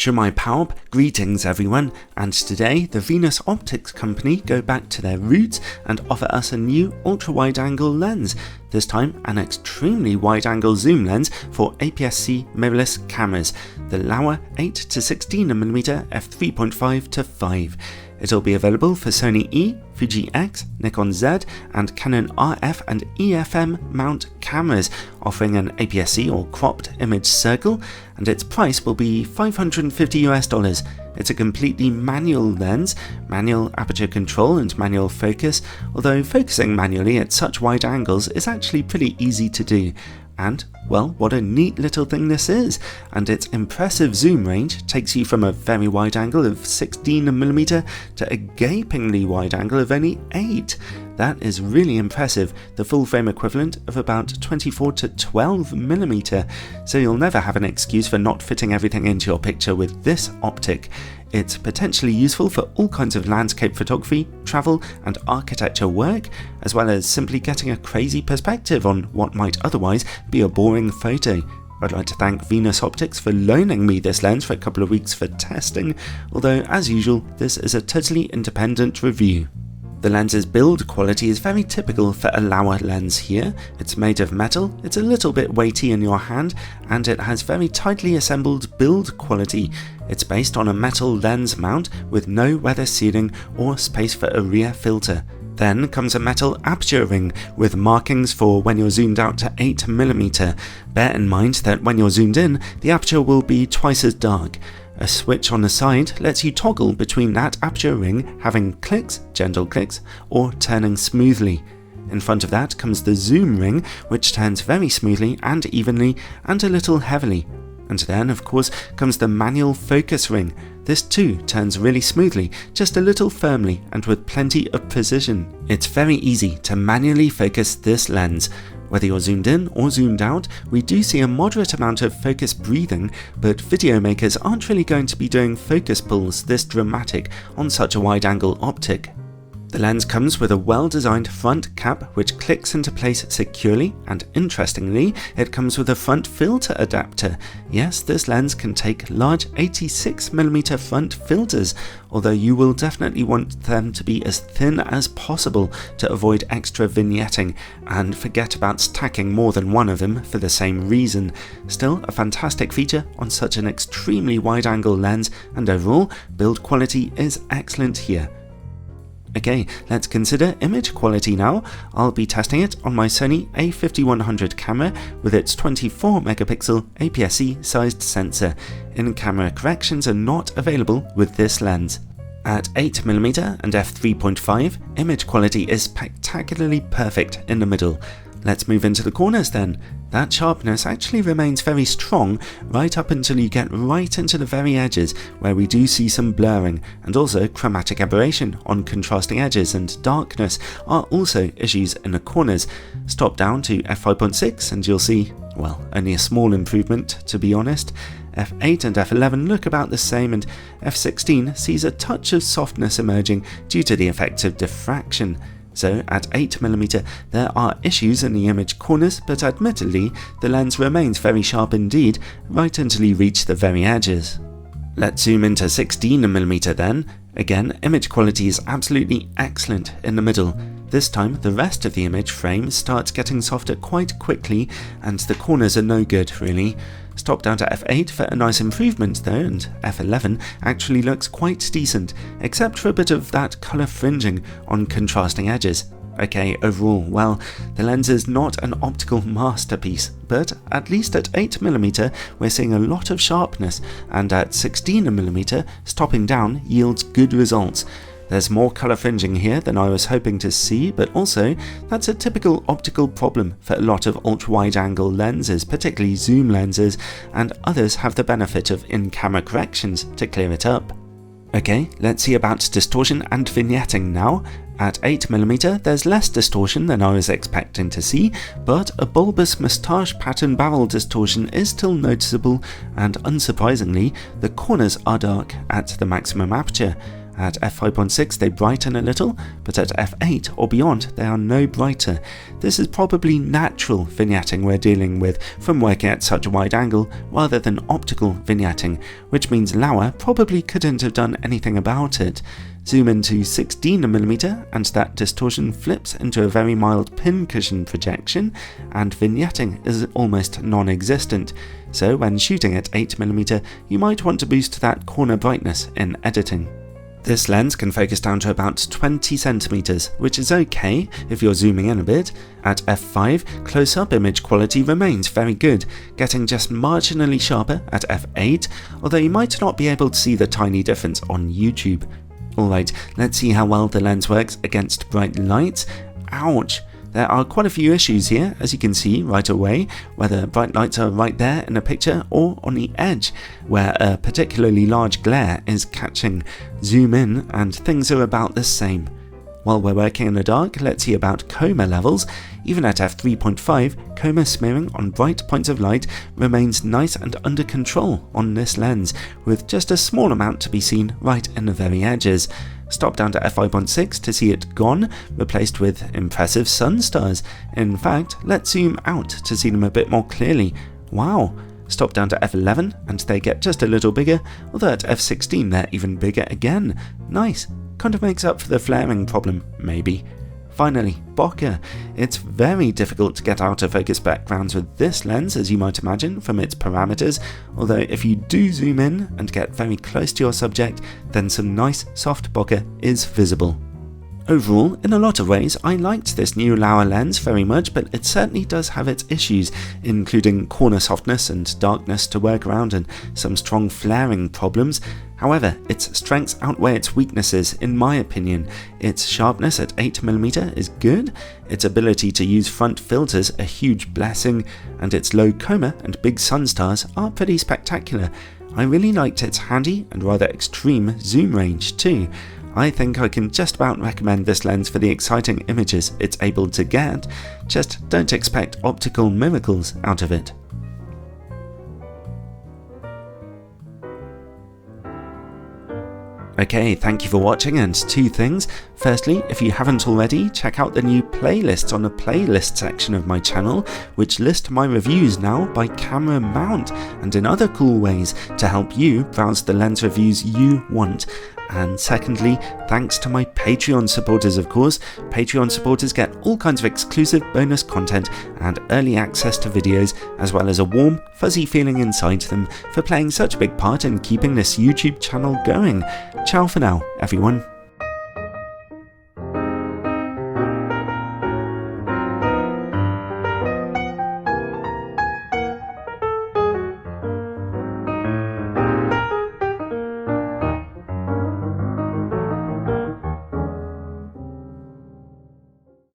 Shumai Paub, greetings everyone, and today the Venus Optics company go back to their roots and offer us a new ultra-wide-angle lens, this time an extremely wide-angle zoom lens for APS-C mirrorless cameras, the Laowa 8-16mm f3.5-5. It'll be available for Sony E, Fuji X, Nikon Z, and Canon RF and EFM mount cameras, offering an APS-C or cropped image circle, and its price will be $550 US. It's a completely manual lens, manual aperture control and manual focus, although focusing manually at such wide angles is actually pretty easy to do. And, well, what a neat little thing this is, and its impressive zoom range takes you from a very wide angle of 16mm to a gapingly wide angle of only 8. That is really impressive, the full frame equivalent of about 24 to 12mm, so you'll never have an excuse for not fitting everything into your picture with this optic. It's potentially useful for all kinds of landscape photography, travel and architecture work, as well as simply getting a crazy perspective on what might otherwise be a boring photo. I'd like to thank Venus Optics for loaning me this lens for a couple of weeks for testing, although as usual this is a totally independent review. The lens's build quality is very typical for a Laowa lens here. It's made of metal, it's a little bit weighty in your hand, and it has very tightly assembled build quality. It's based on a metal lens mount with no weather sealing or space for a rear filter. Then comes a metal aperture ring with markings for when you're zoomed out to 8mm. Bear in mind that when you're zoomed in, the aperture will be twice as dark. A switch on the side lets you toggle between that aperture ring having clicks, gentle clicks, or turning smoothly. In front of that comes the zoom ring, which turns very smoothly and evenly and a little heavily. And then, of course, comes the manual focus ring. This too turns really smoothly, just a little firmly and with plenty of precision. It's very easy to manually focus this lens. Whether you're zoomed in or zoomed out, we do see a moderate amount of focus breathing, but video makers aren't really going to be doing focus pulls this dramatic on such a wide-angle optic. The lens comes with a well-designed front cap which clicks into place securely, and interestingly, it comes with a front filter adapter. Yes, this lens can take large 86mm front filters, although you will definitely want them to be as thin as possible to avoid extra vignetting, and forget about stacking more than one of them for the same reason. Still, a fantastic feature on such an extremely wide-angle lens, and overall, build quality is excellent here. Okay, let's consider image quality now. I'll be testing it on my Sony a5100 camera with its 24MP APS-C sized sensor. In-camera corrections are not available with this lens. At 8mm and f3.5, image quality is spectacularly perfect in the middle. Let's move into the corners then. That sharpness actually remains very strong right up until you get right into the very edges, where we do see some blurring, and also chromatic aberration on contrasting edges and darkness are also issues in the corners. Stop down to f5.6 and you'll see, well, only a small improvement to be honest. f8 and f11 look about the same, and f16 sees a touch of softness emerging due to the effects of diffraction. So at 8mm there are issues in the image corners, but admittedly the lens remains very sharp indeed right until you reach the very edges. Let's zoom into 16mm then. Again, image quality is absolutely excellent in the middle. This time the rest of the image frame starts getting softer quite quickly, and the corners are no good really. Stop down to f8 for a nice improvement though, and f11 actually looks quite decent, except for a bit of that colour fringing on contrasting edges. Okay, overall, well, the lens is not an optical masterpiece, but at least at 8mm we're seeing a lot of sharpness, and at 16mm stopping down yields good results. There's more colour fringing here than I was hoping to see, but also that's a typical optical problem for a lot of ultra-wide-angle lenses, particularly zoom lenses, and others have the benefit of in-camera corrections to clear it up. Okay, let's see about distortion and vignetting now. At 8mm there's less distortion than I was expecting to see, but a bulbous moustache pattern barrel distortion is still noticeable, and unsurprisingly, the corners are dark at the maximum aperture. At f5.6 they brighten a little, but at f8 or beyond they are no brighter. This is probably natural vignetting we're dealing with from working at such a wide angle rather than optical vignetting, which means Laowa probably couldn't have done anything about it. Zoom into 16mm and that distortion flips into a very mild pincushion projection, and vignetting is almost non-existent, so when shooting at 8mm you might want to boost that corner brightness in editing. This lens can focus down to about 20cm, which is okay if you're zooming in a bit. At f5, close-up image quality remains very good, getting just marginally sharper at f8, although you might not be able to see the tiny difference on YouTube. Alright, let's see how well the lens works against bright lights. Ouch! There are quite a few issues here, as you can see right away, whether bright lights are right there in a picture or on the edge, where a particularly large glare is catching. Zoom in and things are about the same. While we're working in the dark, let's see about coma levels. Even at f3.5, coma smearing on bright points of light remains nice and under control on this lens, with just a small amount to be seen right in the very edges. Stop down to f5.6 to see it gone, replaced with impressive sun stars. In fact, let's zoom out to see them a bit more clearly. Wow! Stop down to f11 and they get just a little bigger, although at f16 they're even bigger again. Nice! Kind of makes up for the flaring problem, maybe. Finally, bokeh. It's very difficult to get out of focus backgrounds with this lens, as you might imagine from its parameters, although if you do zoom in and get very close to your subject, then some nice soft bokeh is visible. Overall, in a lot of ways, I liked this new Laowa lens very much, but it certainly does have its issues, including corner softness and darkness to work around and some strong flaring problems. However, its strengths outweigh its weaknesses in my opinion. Its sharpness at 8mm is good, its ability to use front filters a huge blessing, and its low coma and big sun stars are pretty spectacular. I really liked its handy and rather extreme zoom range too. I think I can just about recommend this lens for the exciting images it's able to get, just don't expect optical miracles out of it. Okay, thank you for watching, and two things. Firstly, if you haven't already, check out the new playlists on the playlist section of my channel, which list my reviews now by camera mount and in other cool ways to help you browse the lens reviews you want. And secondly, thanks to my Patreon supporters of course. Patreon supporters get all kinds of exclusive bonus content and early access to videos, as well as a warm, fuzzy feeling inside them for playing such a big part in keeping this YouTube channel going. Ciao for now, everyone.